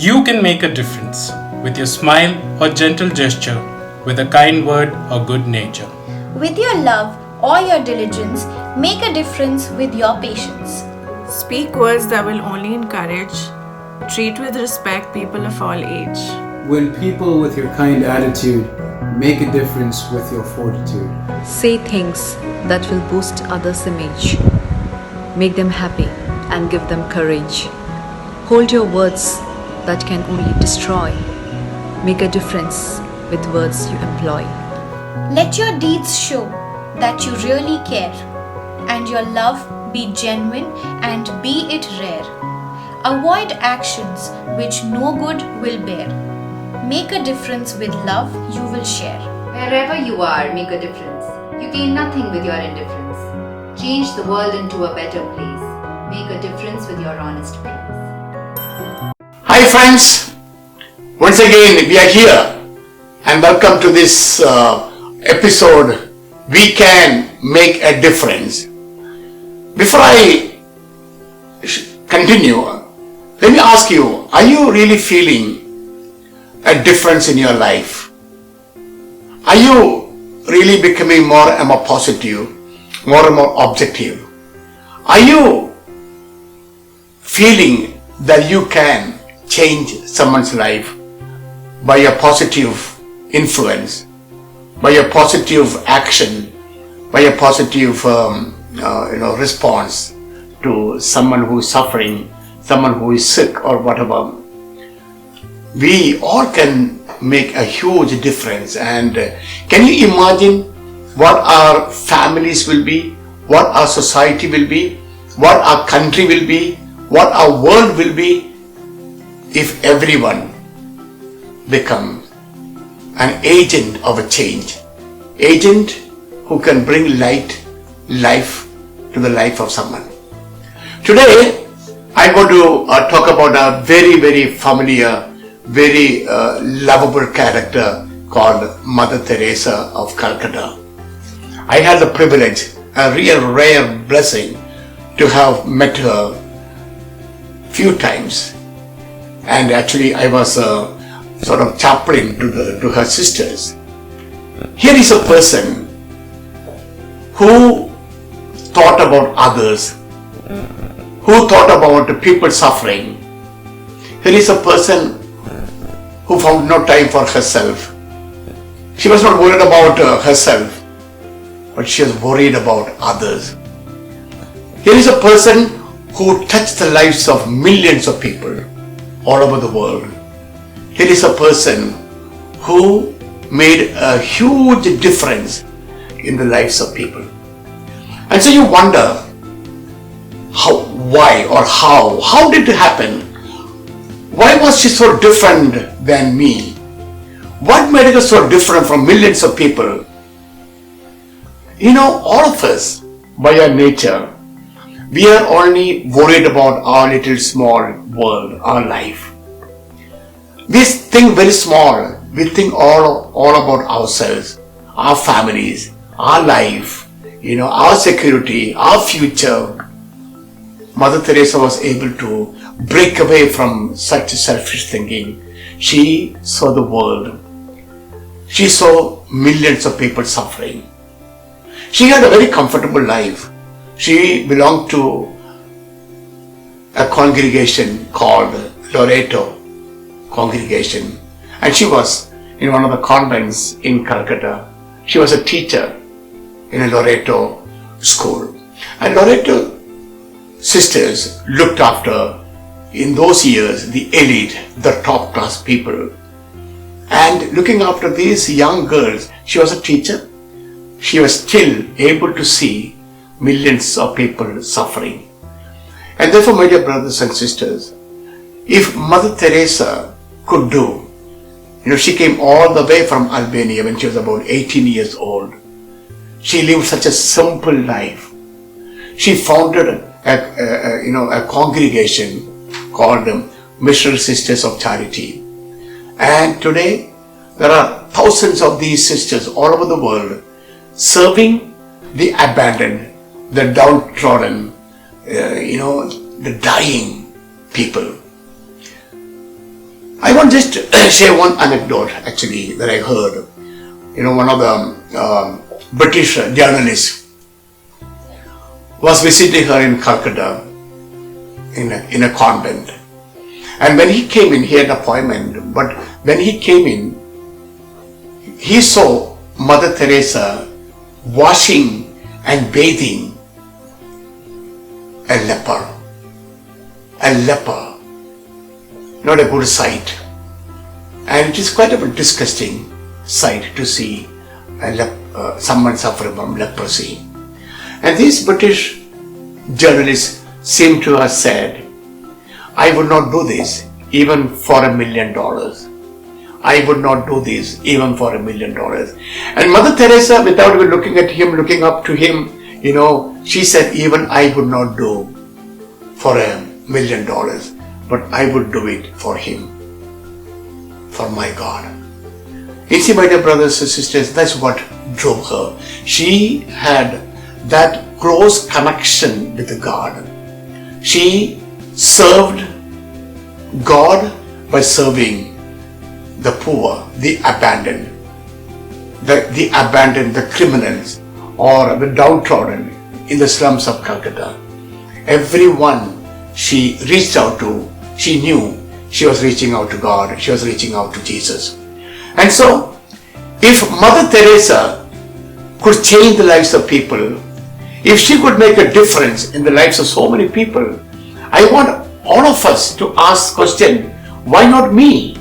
You can make a difference with your smile or gentle gesture, with a kind word or good nature. With your love or your diligence, make a difference with your patience. Speak words that will only encourage. Treat with respect people of all age. Win people with your kind attitude. Make a difference with your fortitude. Say things that will boost others' image. Make them happy and give them courage. Hold your words that can only destroy. Make a difference with words you employ. Let your deeds show that you really care, and your love be genuine and be it rare. Avoid actions which no good will bear. Make a difference with love you will share. Wherever you are, make a difference. You gain nothing with your indifference. Change the world into a better place. Make a difference with your honest face. Hi friends, once again we are here and welcome to this episode, We Can Make a Difference. Before I continue, let me ask you, are you really feeling a difference in your life? Are you really becoming more and more positive, more and more objective? Are you feeling that you can change someone's life by your positive influence, by your positive action, by your positive response to someone who is suffering, someone who is sick or whatever? We all can make a huge difference. And can you imagine what our families will be, what our society will be, what our country will be, what our world will be if everyone becomes an agent of a change, agent who can bring life to the life of someone. Today I'm going to talk about a very, very familiar, very lovable character called Mother Teresa of Calcutta. I had the privilege, a real rare blessing, to have met her few times, and actually I was a sort of chaplain to her sisters. Here is a person who thought about others, who thought about people suffering. Here is a person who found no time for herself. She was not worried about herself, but she was worried about others. Here is a person who touched the lives of millions of people all over the world. Here is a person who made a huge difference in the lives of people. And so you wonder, how did it happen? Why was she so different than me? What made her so different from millions of people? You know, all of us, by our nature, we are only worried about our little small world, our life. We think very small. We think all about ourselves, our families, our life, our security, our future. Mother Teresa was able to break away from such selfish thinking. She saw the world. She saw millions of people suffering. She had a very comfortable life. She belonged to a congregation called Loreto congregation, and she was in one of the convents in Calcutta. She was a teacher in a Loreto school, and Loreto sisters looked after, in those years, the elite, the top class people. And looking after these young girls, she was a teacher. She was still able to see millions of people suffering. And therefore, my dear brothers and sisters, if Mother Teresa could do, she came all the way from Albania when she was about 18 years old. She lived such a simple life. She founded a congregation called Missionary Sisters of Charity. And today, there are thousands of these sisters all over the world serving the abandoned, the downtrodden, the dying people. I want just to share one anecdote actually that I heard. One of the British journalists was visiting her in Calcutta in a convent. And when he came in, he had an appointment, but when he came in, he saw Mother Teresa washing and bathing a leper. A leper. Not a good sight. And it is quite a disgusting sight to see someone suffering from leprosy. And these British journalists seem to have said, I would not do this even for $1 million. I would not do this even for $1 million. And Mother Teresa, without even looking at him, looking up to him, she said, even I would not do for $1 million, but I would do it for him, for my God. You see, my dear brothers and sisters, that's what drove her. She had that close connection with God. She served God by serving the poor, the abandoned, the criminals, or the downtrodden in the slums of Calcutta. Everyone she reached out to, she knew she was reaching out to God, she was reaching out to Jesus. And so, if Mother Teresa could change the lives of people, if she could make a difference in the lives of so many people, I want all of us to ask the question, why not me?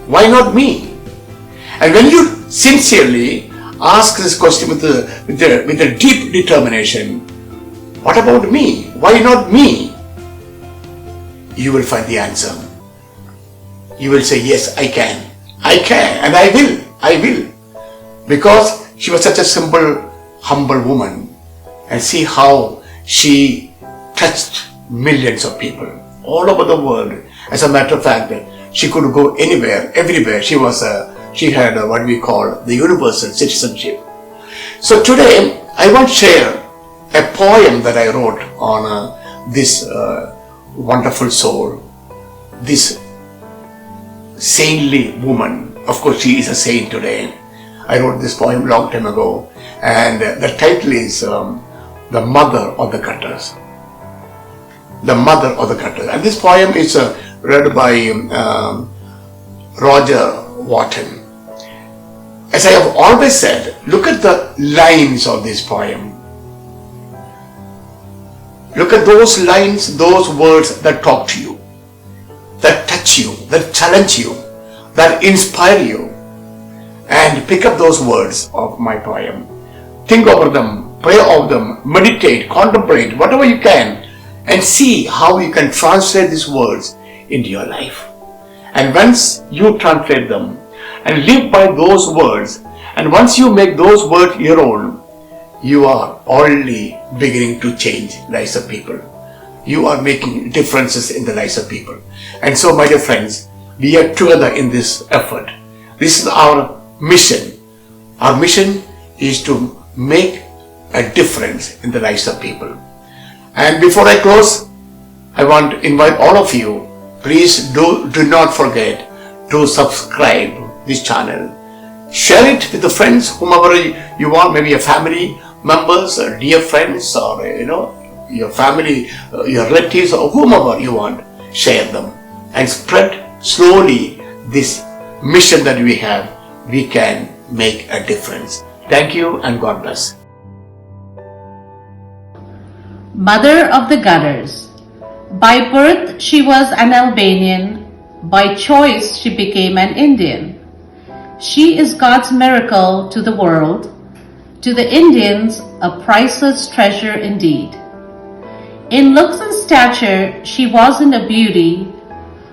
Why not me? And when you sincerely ask this question with a deep determination, what about me? Why not me? You will find the answer. You will say, yes, I can, and I will. Because she was such a simple, humble woman. And see how she touched millions of people all over the world. As a matter of fact, she could go anywhere, everywhere. She had what we call the universal citizenship. So today, I want to share a poem that I wrote on this wonderful soul, this saintly woman. Of course, she is a saint today. I wrote this poem long time ago, and the title is The Mother of the Gutters. The Mother of the Gutters. And this poem is read by Roger Wharton. As I have always said, look at the lines of this poem. Look at those lines, those words that talk to you, that touch you, that challenge you, that inspire you. And pick up those words of my poem. Think over them, pray over them, meditate, contemplate, whatever you can, and see how you can translate these words into your life. And once you translate them and live by those words, and once you make those words your own, you are already beginning to change lives of people. You are making differences in the lives of people. And so, my dear friends, we are together in this effort. This is our mission. Our mission is to make a difference in the lives of people. And before I close, I want to invite all of you, please do not forget to subscribe this channel. Share it with the friends, whomever you want, maybe your family members, or dear friends, or your family, your relatives, or whomever you want. Share them and spread slowly this mission that we have. We can make a difference. Thank you and God bless. Mother of the Gutters. By birth she was an Albanian, by choice she became an Indian. She is God's miracle to the world, to the Indians a priceless treasure indeed. In looks and stature she wasn't a beauty,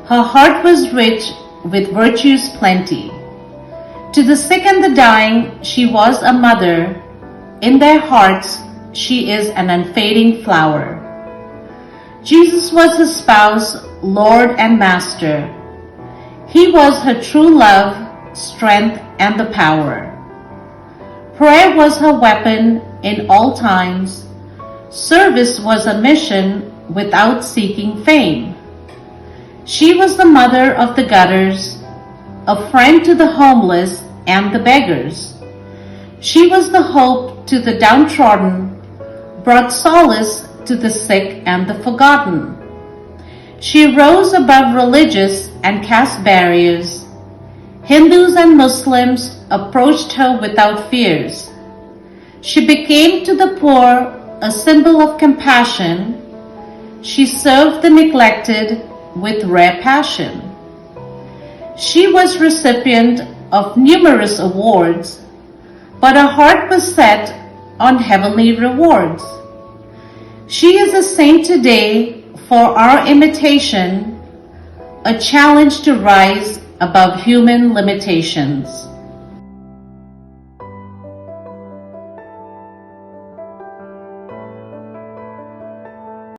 her heart was rich with virtues plenty. To the sick and the dying she was a mother, in their hearts she is an unfading flower. Jesus was her spouse, Lord and Master. He was her true love, strength and the power. Prayer was her weapon in all times. Service was a mission without seeking fame. She was the mother of the gutters, a friend to the homeless and the beggars. She was the hope to the downtrodden, brought solace to the sick and the forgotten. She rose above religious and caste barriers. Hindus and Muslims approached her without fears. She became to the poor a symbol of compassion. She served the neglected with rare passion. She was recipient of numerous awards, but her heart was set on heavenly rewards. She is a saint today for our imitation, a challenge to rise above human limitations.